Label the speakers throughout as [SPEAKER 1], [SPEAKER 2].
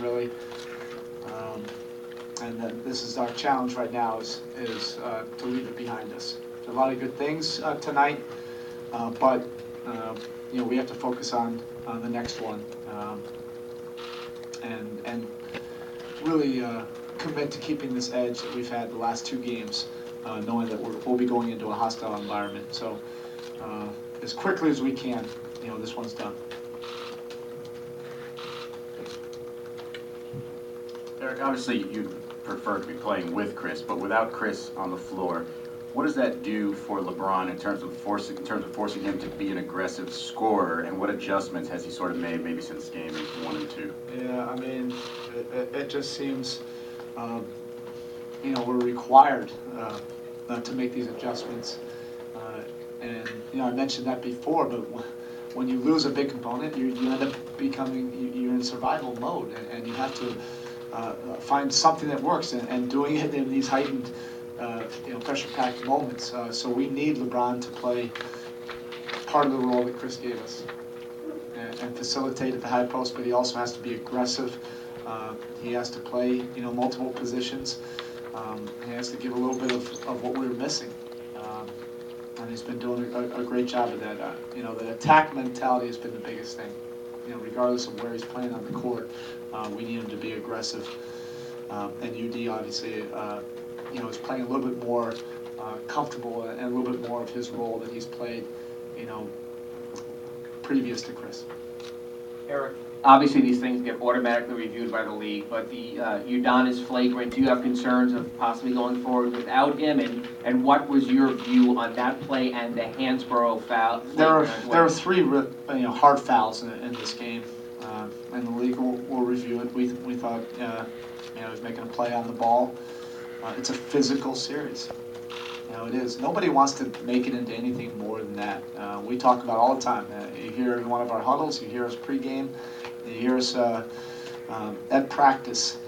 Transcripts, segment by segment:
[SPEAKER 1] really. And this is our challenge right now is to leave it behind us. A lot of good things tonight, but we have to focus on the next one, and really commit to keeping this edge that we've had the last 2 games, knowing that we'll be going into a hostile environment. So as quickly as we can, this one's done.
[SPEAKER 2] Erik, obviously you prefer to be playing with Chris, but without Chris on the floor, what does that do for LeBron in terms of forcing him to be an aggressive scorer, and what adjustments has he sort of made maybe since game 1 and 2?
[SPEAKER 1] Yeah, I mean, it just seems, we're required to make these adjustments, and I mentioned that before, but when you lose a big component, you end up you're in survival mode, and you have to find something that works, and doing it in these heightened, pressure-packed moments. So we need LeBron to play part of the role that Chris gave us, and facilitate at the high post. But he also has to be aggressive. He has to play, multiple positions. He has to give a little bit of what we were missing. And he's been doing a great job of that. The attack mentality has been the biggest thing. Regardless of where he's playing on the court, we need him to be aggressive. And UD obviously, is playing a little bit more comfortable and a little bit more of his role that he's played, previous to Chris.
[SPEAKER 3] Erik, obviously these things get automatically reviewed by the league, but the Udonis flagrant, do you have concerns of possibly going forward without him? And what was your view on that play and the Hansborough foul?
[SPEAKER 1] There are 3 hard fouls in this game, and the league will review it. We thought he was making a play on the ball. It's a physical series. It is. Nobody wants to make it into anything more than that. We talk about all the time. You hear in one of our huddles, you hear us pregame, you hear us at practice.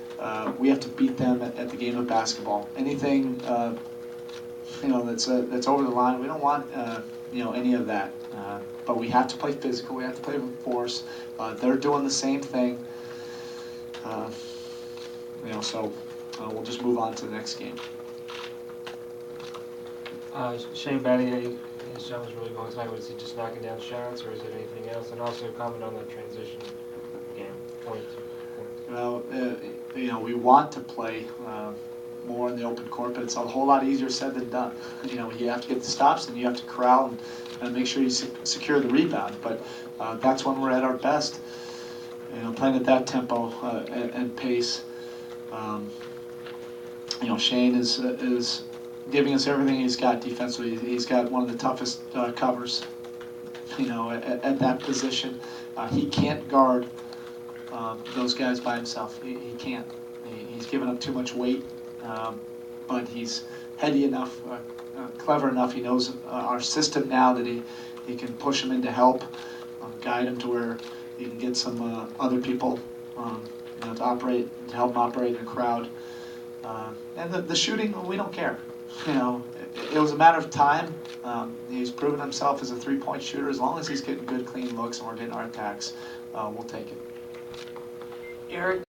[SPEAKER 1] We have to beat them at the game of basketball. Anything that's over the line, we don't want any of that. But we have to play physical. We have to play with force. They're doing the same thing. So we'll just move on to the next game.
[SPEAKER 4] Shane Battier, his shot was really well tonight. Was he just knocking down shots, or is it anything else? And also comment on that transition game. 22 points.
[SPEAKER 1] Well, we want to play more in the open court, but it's a whole lot easier said than done. You have to get the stops, and you have to corral and make sure you secure the rebound. But that's when we're at our best. Playing at that tempo and pace. Shane is giving us everything he's got defensively. He's got one of the toughest covers, at that position. He can't guard those guys by himself. He can't. He's given up too much weight, but he's heady enough, clever enough. He knows our system now that he can push him into help, guide him to where he can get some other people to help him operate in the crowd. And the shooting, we don't care. It was a matter of time. He's proven himself as a 3-point shooter. As long as he's getting good, clean looks and we're getting our attacks, we'll take it.
[SPEAKER 3] Erik,